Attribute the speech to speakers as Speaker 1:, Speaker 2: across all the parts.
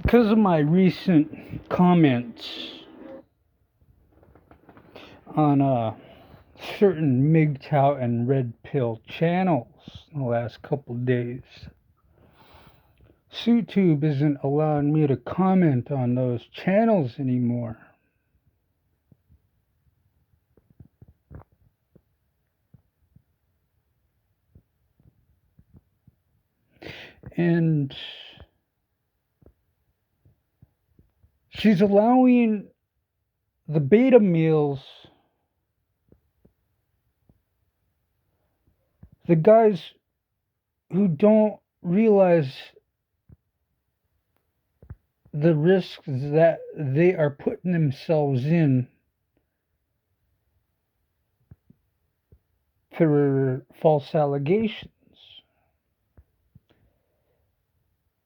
Speaker 1: Because of my recent comments on certain MGTOW and Red Pill channels in the last couple days, SuTube isn't allowing me to comment on those channels anymore. And she's allowing the beta males, the guys who don't realize the risks that they are putting themselves in for false allegations.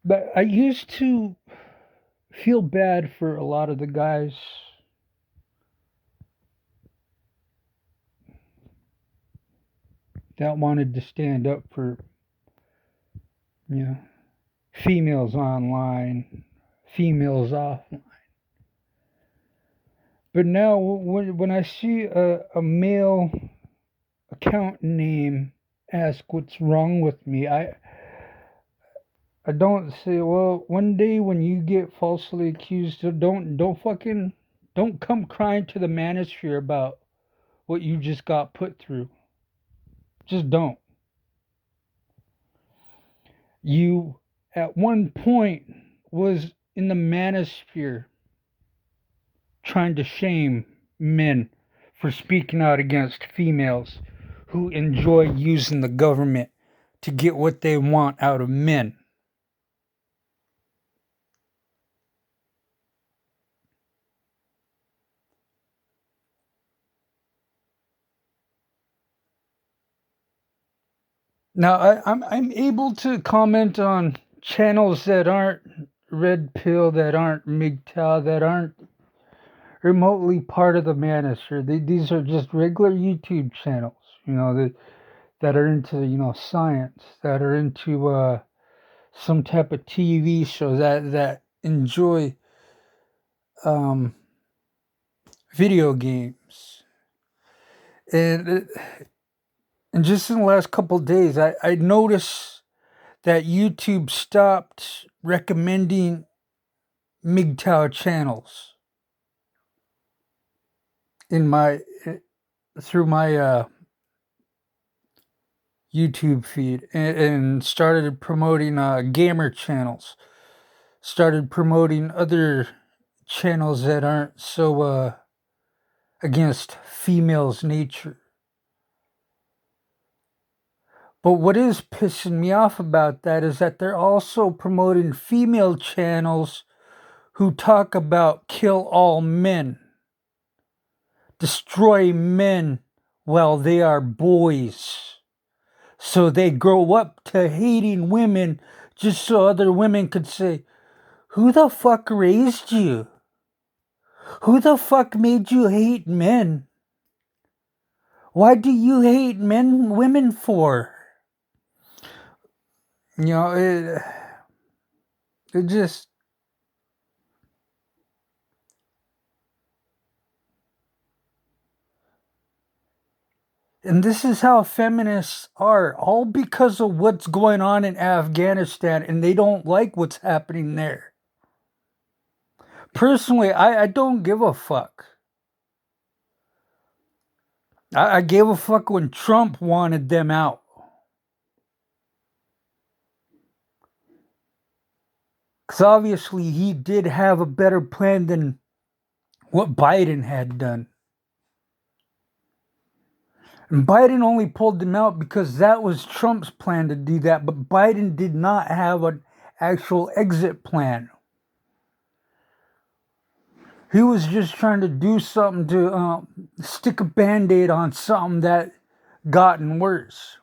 Speaker 1: But I used to feel bad for a lot of the guys that wanted to stand up for, you know, females online, females offline. But now, when I see a male account name ask what's wrong with me, I don't say, well, one day when you get falsely accused, don't come crying to the manosphere about what you just got put through. Just don't. You at one point was in the manosphere trying to shame men for speaking out against females who enjoy using the government to get what they want out of men. Now I'm able to comment on channels that aren't red pill, that aren't MGTOW, that aren't remotely part of the manosphere. These are just regular YouTube channels, that are into science, that are into some type of TV show, that enjoy um, video games, and and just in the last couple of days, I noticed that YouTube stopped recommending MGTOW channels in my through my YouTube feed, and started promoting gamer channels, started promoting other channels that aren't so against females' nature. But what is pissing me off about that is that they're also promoting female channels who talk about kill all men, destroy men while they are boys, so they grow up to hating women just so other women could say, who the fuck raised you? Who the fuck made you hate men? Why do you hate women for? It just, and this is how feminists are, all because of what's going on in Afghanistan, and they don't like what's happening there. Personally, I don't give a fuck. I gave a fuck when Trump wanted them out. Because obviously he did have a better plan than what Biden had done. And Biden only pulled them out because that was Trump's plan to do that, but Biden did not have an actual exit plan. He was just trying to do something to stick a band-aid on something that gotten worse.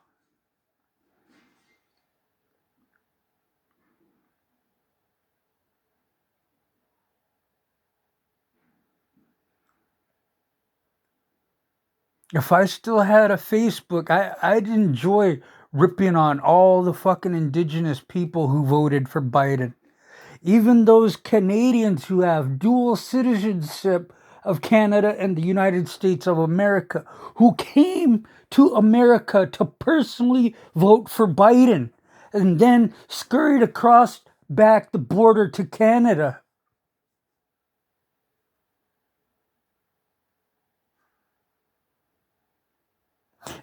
Speaker 1: If I still had a Facebook, I'd enjoy ripping on all the fucking indigenous people who voted for Biden. Even those Canadians who have dual citizenship of Canada and the United States of America, who came to America to personally vote for Biden and then scurried across back the border to Canada.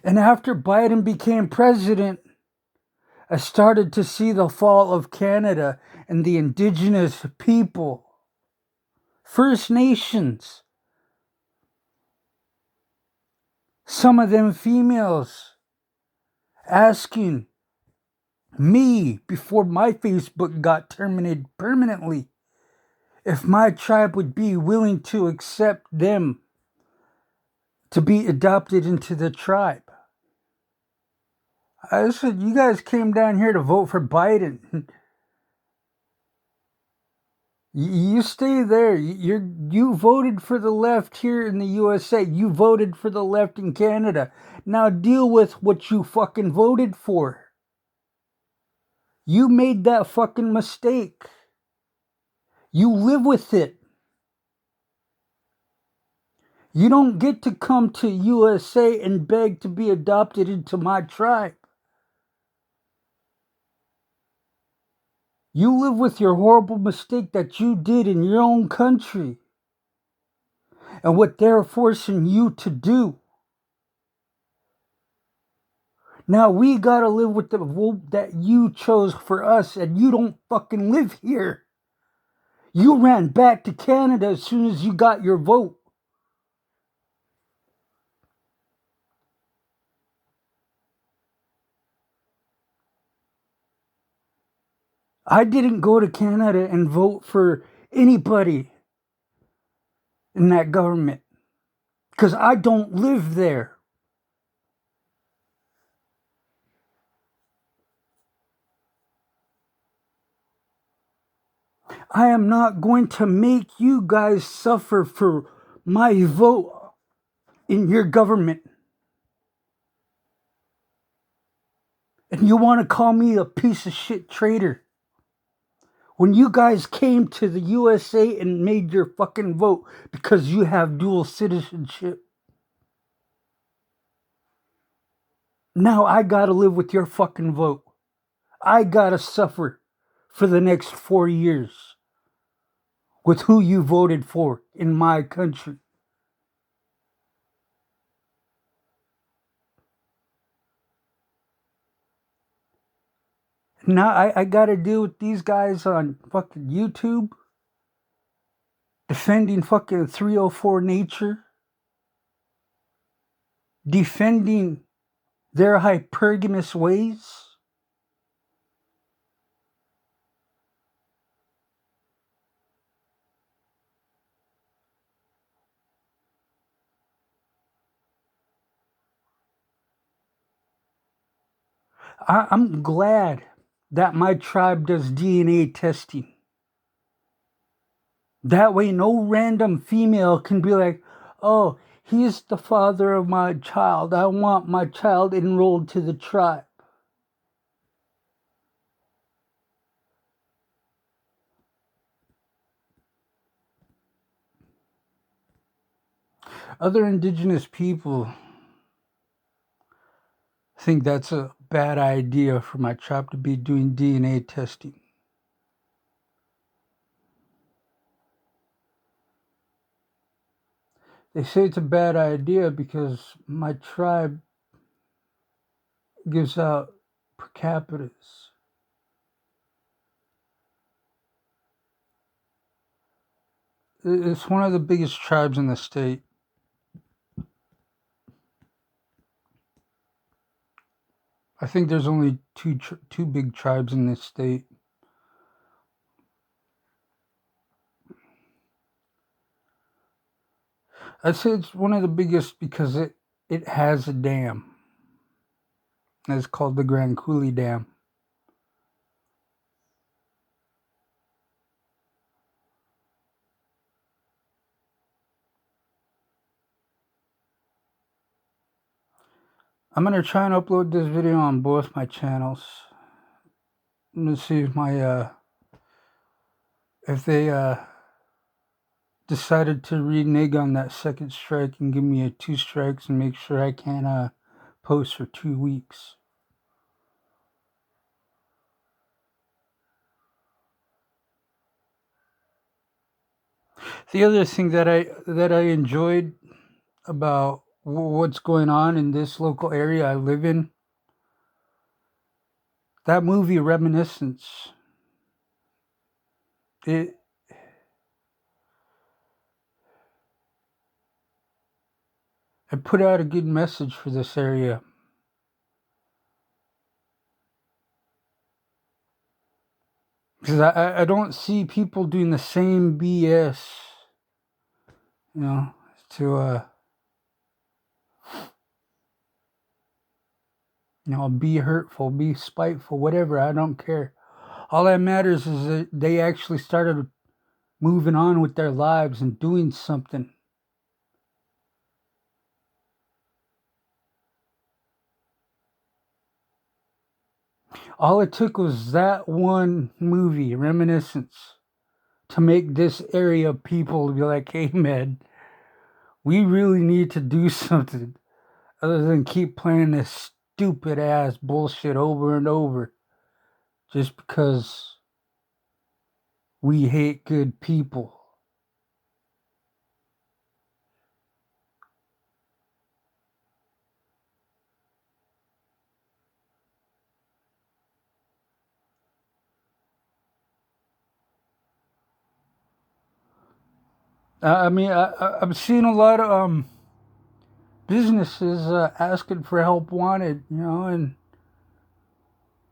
Speaker 1: And after Biden became president, I started to see the fall of Canada and the Indigenous people, First Nations, some of them females, asking me before my Facebook got terminated permanently if my tribe would be willing to accept them to be adopted into the tribe. I said, you guys came down here to vote for Biden. You stay there. You voted for the left here in the USA. You voted for the left in Canada. Now deal with what you fucking voted for. You made that fucking mistake. You live with it. You don't get to come to USA and beg to be adopted into my tribe. You live with your horrible mistake that you did in your own country and what they're forcing you to do. Now we gotta live with the vote that you chose for us, and you don't fucking live here. You ran back to Canada as soon as you got your vote. I didn't go to Canada and vote for anybody in that government because I don't live there. I am not going to make you guys suffer for my vote in your government. And you want to call me a piece of shit traitor? When you guys came to the USA and made your fucking vote because you have dual citizenship, now I gotta live with your fucking vote. I gotta suffer for the next 4 years with who you voted for in my country. Now I gotta deal with these guys on fucking YouTube defending fucking 304 nature, defending their hypergamous ways. I'm glad that my tribe does DNA testing. That way, no random female can be like, oh, he's the father of my child. I want my child enrolled to the tribe. Other indigenous people think that's a bad idea for my tribe to be doing DNA testing. They say it's a bad idea because my tribe gives out per capitas. It's one of the biggest tribes in the state. I think there's only two big tribes in this state. I'd say it's one of the biggest because it has a dam. It's called the Grand Coulee Dam. I'm gonna try and upload this video on both my channels. I'm gonna see if my if they decided to renege on that second strike and give me a 2 strikes and make sure I can't post for 2 weeks. The other thing that I enjoyed about what's going on in this local area I live in, that movie Reminiscence, it it put out a good message for this area. Because I don't see people doing the same BS, you know, to be hurtful, be spiteful, whatever. I don't care. All that matters is that they actually started moving on with their lives and doing something. All it took was that one movie, Reminiscence, to make this area of people be like, hey, man, we really need to do something other than keep playing this stupid ass bullshit over and over just because we hate good people. I mean, I'm seeing a lot of businesses asking for help wanted, and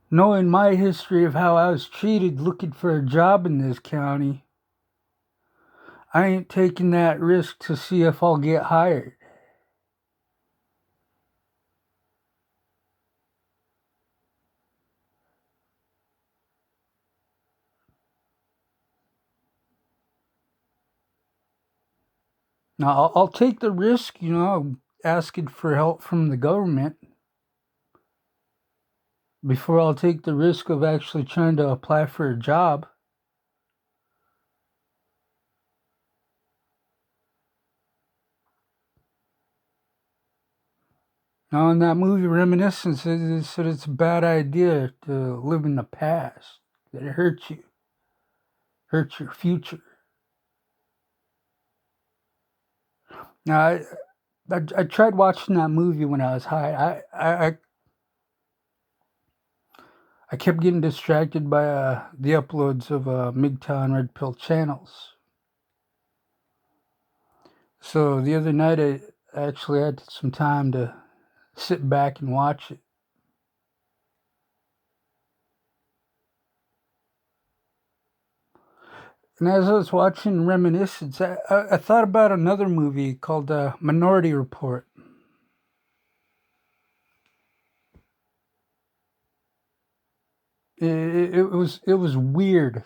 Speaker 1: knowing my history of how I was treated looking for a job in this county, I ain't taking that risk to see if I'll get hired. Now, I'll take the risk, of asking for help from the government before I'll take the risk of actually trying to apply for a job. Now, in that movie Reminiscence, it said it's a bad idea to live in the past, that it hurts you, hurts your future. Now, I tried watching that movie when I was high. I kept getting distracted by the uploads of MGTOW Red Pill channels. So the other night I actually had some time to sit back and watch it. And as I was watching Reminiscence, I thought about another movie called Minority Report. It was weird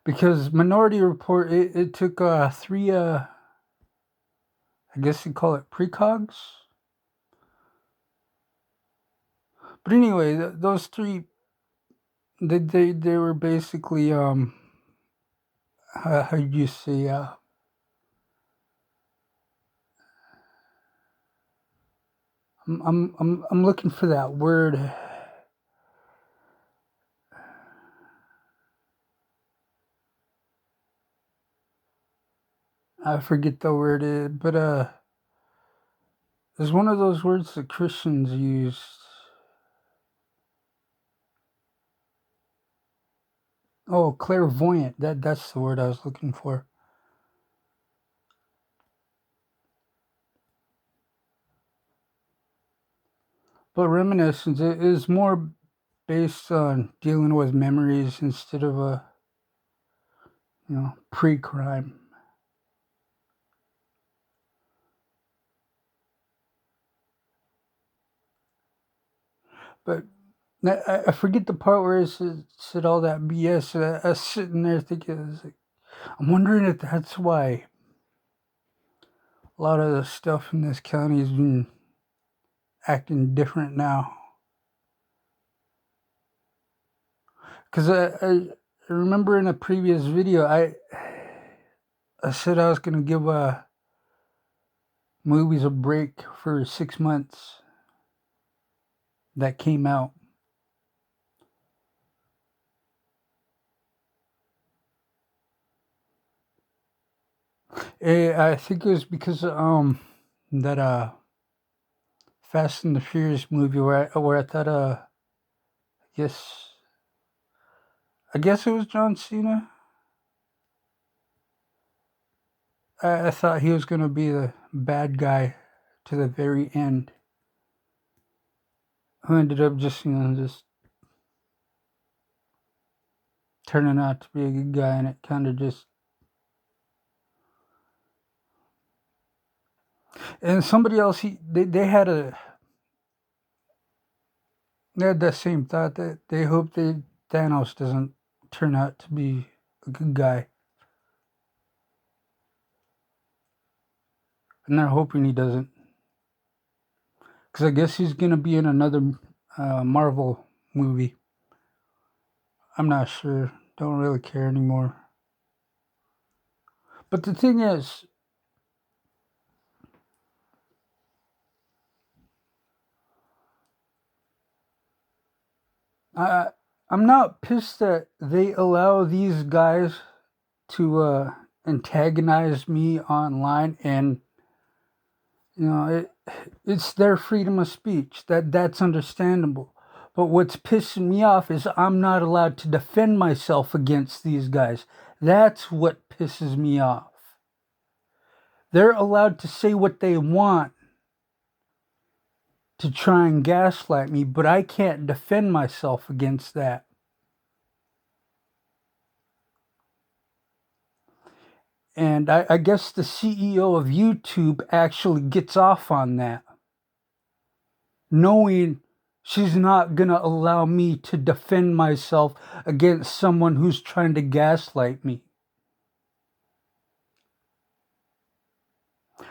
Speaker 1: because Minority Report it took three I guess you call it precogs. But anyway, those three they were basically how do you say I'm looking for that word. I forget the word, but there's one of those words that Christians use. Oh, clairvoyant. That's the word I was looking for. But Reminiscence is more based on dealing with memories instead of a pre-crime. But I forget the part where it said all that BS. I was sitting there thinking, I'm wondering if that's why a lot of the stuff in this county has been acting different now. Because remember in a previous video, I said I was gonna give movies a break for 6 months that came out. I think it was because that Fast and the Furious movie where I thought guess I guess it was John Cena. I thought he was gonna be the bad guy to the very end, who ended up just just turning out to be a good guy, and it kind of just. And somebody else, they had that same thought that they hope that Thanos doesn't turn out to be a good guy, and they're hoping he doesn't, because I guess he's gonna be in another Marvel movie. I'm not sure. Don't really care anymore. But the thing is, I'm not pissed that they allow these guys to antagonize me online, and it's their freedom of speech. That's understandable. But what's pissing me off is I'm not allowed to defend myself against these guys. That's what pisses me off. They're allowed to say what they want to try and gaslight me, but I can't defend myself against that. And I guess the CEO of YouTube actually gets off on that, knowing she's not going to allow me to defend myself against someone who's trying to gaslight me.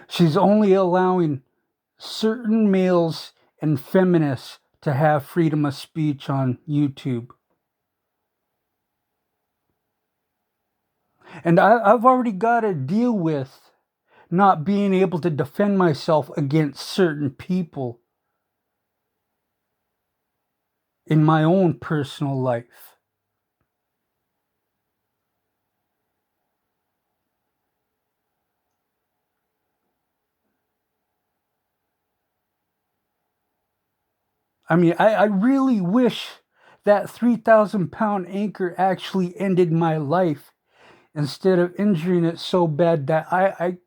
Speaker 1: She's only allowing certain males and feminists to have freedom of speech on YouTube. And I've already got to deal with not being able to defend myself against certain people in my own personal life. I mean, I really wish that 3,000-pound anchor actually ended my life instead of injuring it so bad that I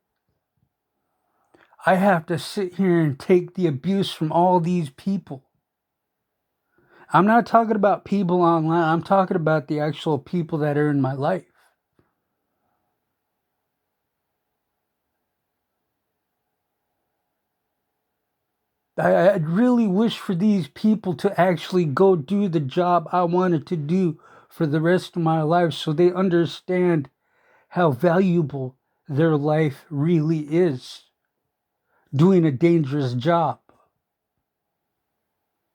Speaker 1: have to sit here and take the abuse from all these people. I'm not talking about people online. I'm talking about the actual people that are in my life. I really wish for these people to actually go do the job I wanted to do for the rest of my life, so they understand how valuable their life really is doing a dangerous job.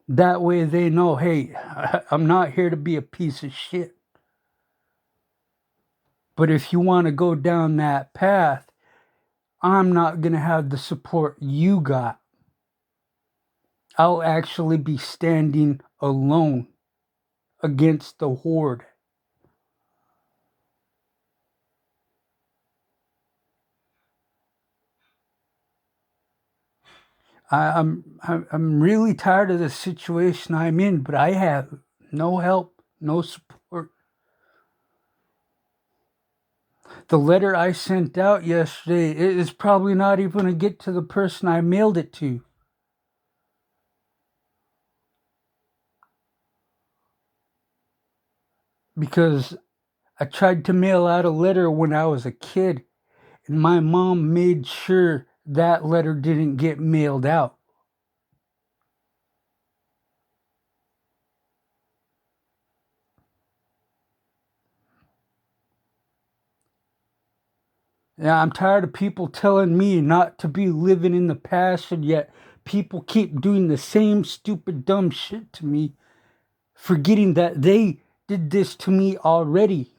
Speaker 1: That way they know, hey, I'm not here to be a piece of shit. But if you want to go down that path, I'm not going to have the support you got. I'll actually be standing alone against the horde. I'm really tired of the situation I'm in, but I have no help, no support. The letter I sent out yesterday is probably not even going to get to the person I mailed it to. Because I tried to mail out a letter when I was a kid, and my mom made sure that letter didn't get mailed out. Yeah, I'm tired of people telling me not to be living in the past, and yet people keep doing the same stupid, dumb shit to me, forgetting that they did this to me already.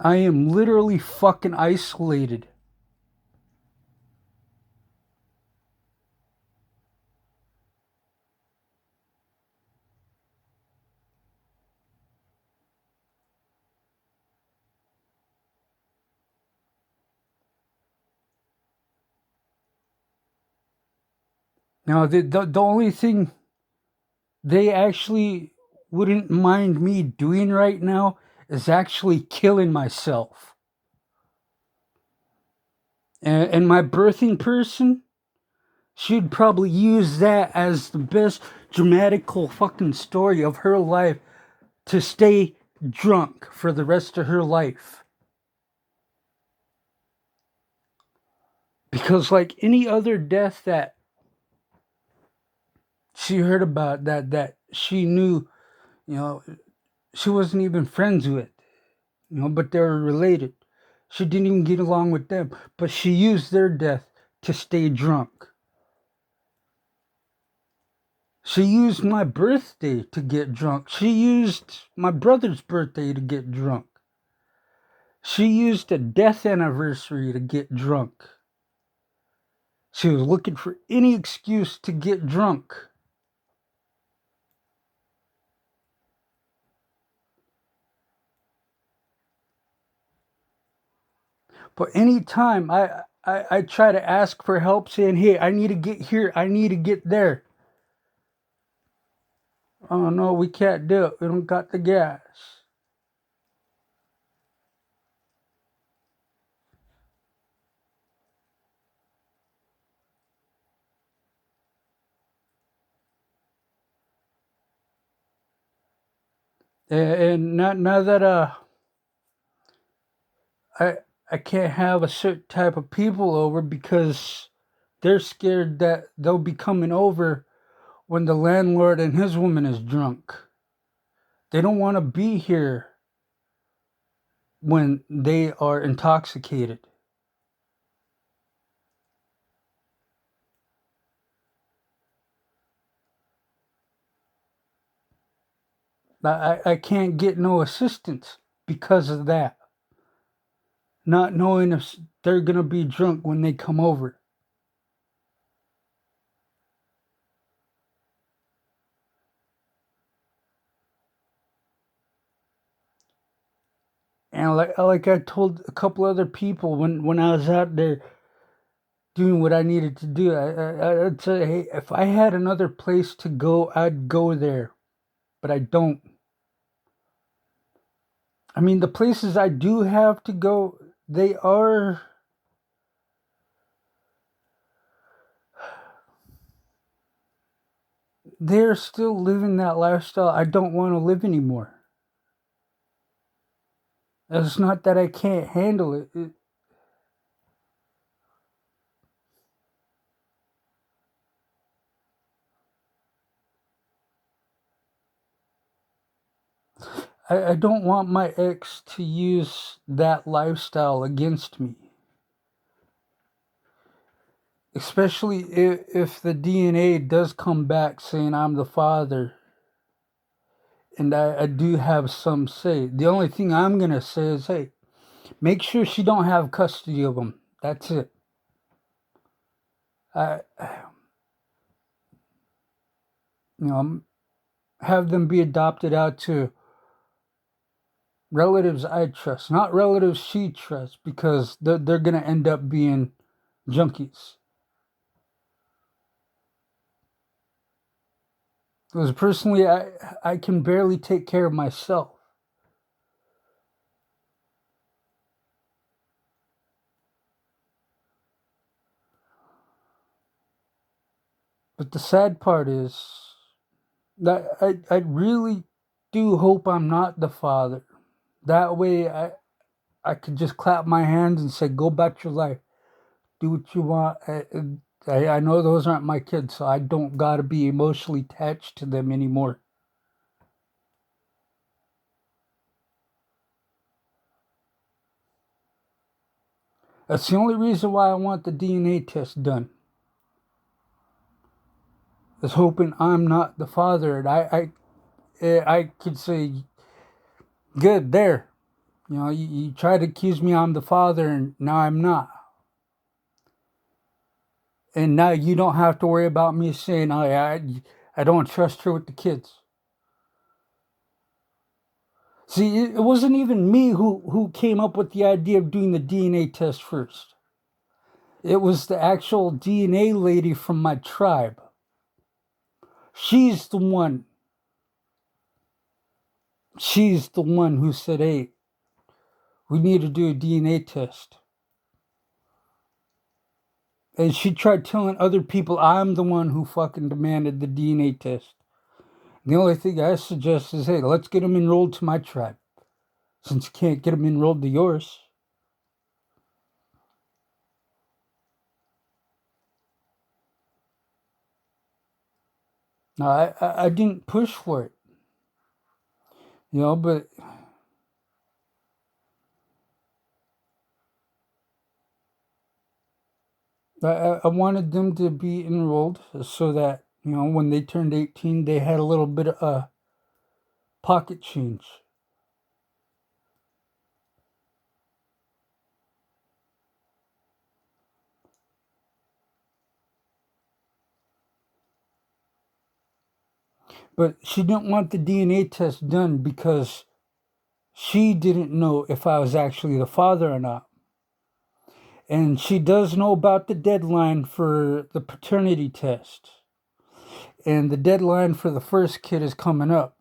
Speaker 1: I am literally fucking isolated. Now, the only thing they actually wouldn't mind me doing right now is actually killing myself. And my birthing person, she'd probably use that as the best dramatical fucking story of her life to stay drunk for the rest of her life. Because, like any other death that she heard about, that she knew, you know, she wasn't even friends with, but they were related. She didn't even get along with them, but she used their death to stay drunk. She used my birthday to get drunk. She used my brother's birthday to get drunk. She used a death anniversary to get drunk. She was looking for any excuse to get drunk. But anytime I try to ask for help, saying, hey, I need to get here, I need to get there. Oh, no, we can't do it. We don't got the gas. And now that I I can't have a certain type of people over because they're scared that they'll be coming over when the landlord and his woman is drunk. They don't want to be here when they are intoxicated. I can't get no assistance because of that. Not knowing if they're going to be drunk when they come over. And like I told a couple other people when I was out there doing what I needed to do, I'd say, hey, if I had another place to go, I'd go there. But I don't. I mean, the places I do have to go, they're still living that lifestyle I don't want to live anymore. It's not that I can't handle it. I don't want my ex to use that lifestyle against me. Especially if the DNA does come back saying I'm the father and I do have some say. The only thing I'm going to say is, hey, make sure she don't have custody of them. That's it. I, have them be adopted out to relatives I trust, not relatives she trusts, because they're going to end up being junkies. Because personally, I can barely take care of myself. But the sad part is that I really do hope I'm not the father. That way I could just clap my hands and say, go back your life. Do what you want. I know those aren't my kids, so I don't got to be emotionally attached to them anymore. That's the only reason why I want the DNA test done. Is hoping I'm not the father, and I could say, good there. You know, you try to accuse me I'm the father, and now I'm not. And now you don't have to worry about me saying I don't trust her with the kids. See, it wasn't even me who came up with the idea of doing the DNA test first. It was the actual DNA lady from my tribe. She's the one. She's the one who said, hey, we need to do a DNA test. And she tried telling other people I'm the one who fucking demanded the DNA test. The only thing I suggest is, hey, let's get them enrolled to my tribe. Since you can't get them enrolled to yours. No, I didn't push for it. You know, but I wanted them to be enrolled so that, you know, when they turned 18, they had a little bit of pocket change. But she didn't want the DNA test done because she didn't know if I was actually the father or not. And she does know about the deadline for the paternity test. And the deadline for the first kid is coming up.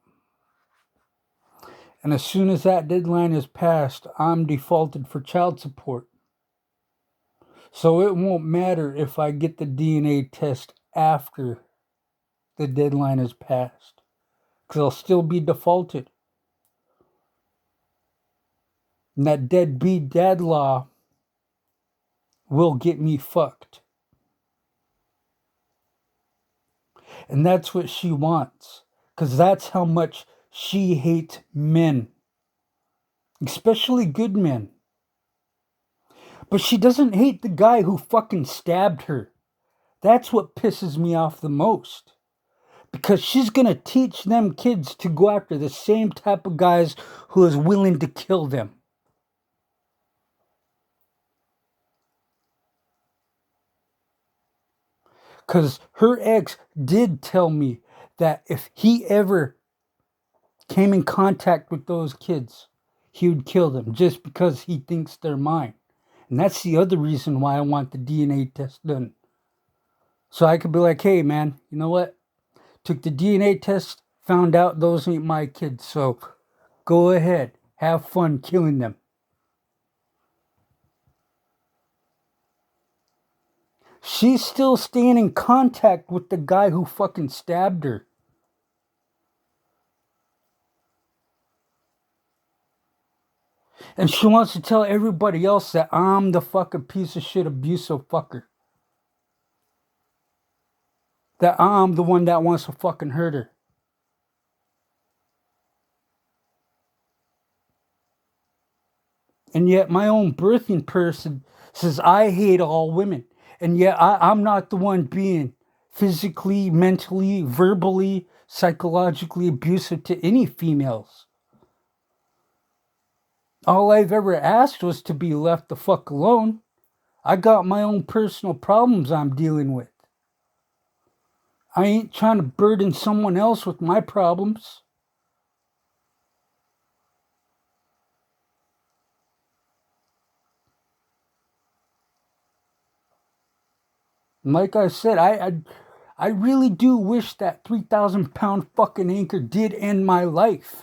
Speaker 1: And as soon as that deadline is passed, I'm defaulted for child support. So it won't matter if I get the DNA test after the deadline is passed, because I'll still be defaulted. And that deadbeat dad law will get me fucked. And that's what she wants, because that's how much she hates men, especially good men. But she doesn't hate the guy who fucking stabbed her. That's what pisses me off the most. Because she's going to teach them kids to go after the same type of guys who is willing to kill them. Because her ex did tell me that if he ever came in contact with those kids, he would kill them just because he thinks they're mine. And that's the other reason why I want the DNA test done. So I could be like, hey, man, you know what? Took the DNA test, found out those ain't my kids. So go ahead, have fun killing them. She's still staying in contact with the guy who fucking stabbed her. And she wants to tell everybody else that I'm the fucking piece of shit abusive fucker. That I'm the one that wants to fucking hurt her. And yet my own birthing person says I hate all women. And yet I'm not the one being physically, mentally, verbally, psychologically abusive to any females. All I've ever asked was to be left the fuck alone. I got my own personal problems I'm dealing with. I ain't trying to burden someone else with my problems. And like I said, I really do wish that 3,000-pound fucking anchor did end my life.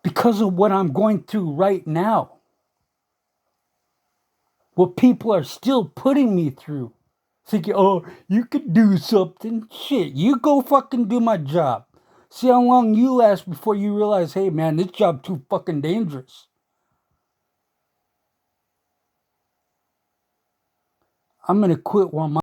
Speaker 1: Because of what I'm going through right now. What people are still putting me through. Thinking, oh, you could do something. Shit, you go fucking do my job. See how long you last before you realize, hey man, this job too fucking dangerous. I'm gonna quit while my